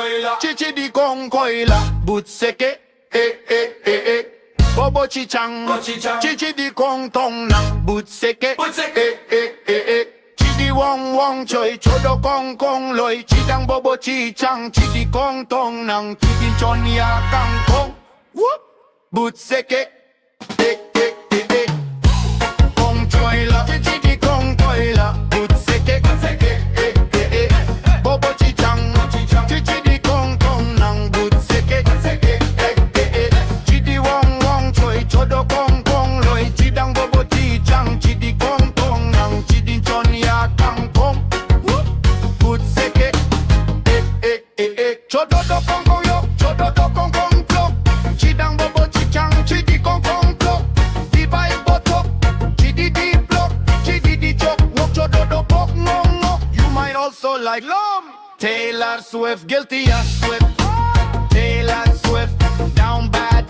choila, chichi di kong koila, Butsekik, bobo chichang, chichi di kong tong nang, Butsekik, chidi wong wong choi, chodo kong kong loy, chidang bobo chichang, chidi kong tong nang, chidi chonia kang kong, whoop, Butsekik, kong choila, chichi di kong koila, Butsekik, bobo chichang, chichi di kong tong nang, Butsekik, chidi wong wong choi, chodo kong kong loy, chidang bobo chichang, chidi kong tong nang, chidi chonia kang kong, whoop, Butsekik, chodo do kong kong yo, chodo do kong kong plok, chidang bobo chichang, chidi kong kong plok, divide botok, chidi di plok, chidi di chok, wok chodo do pok ngong ngok. You might also like Lom, Taylor Swift, guilty as Swift, Taylor Swift, down bad,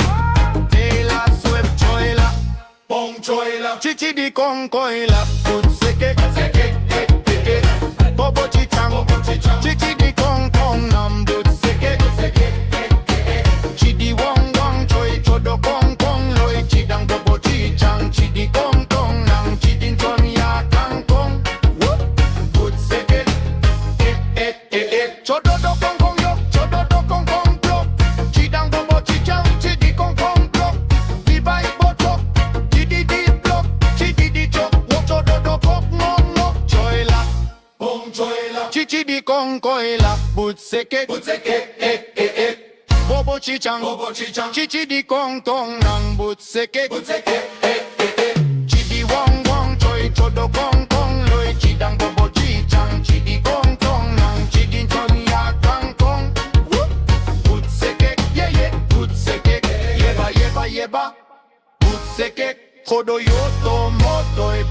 Taylor Swift, choila, bong choila, chichi di kong koila, Butsekik, bobo chichang, chichi di kong kong nam, Butsekik, chidi wong wong choi, chodo kong kong loy, chidang bobo chichang, chidi kong kong nang, chidin chonia kang kong, whoop, Butsekik, chodo do kong kong yo, chodo do kong kong plok, chidang bobo chichang, chidi kong kong plok, divide botok, chidi di plok, chidi di chok, wok chodo do pok ngong ngok, choila, bong choila, chichi di kong koila, Butsekik, bobo chichang, chichi di kong tong nang, Butsekik, chidi wong wong choi, chodo kong kong loy, chidang bobo chichang, chidi kong tong nang, chidi chonia kang kong, whoop, Butsekik, Butsekik, yeba, Butsekik, kodo yoto motoy,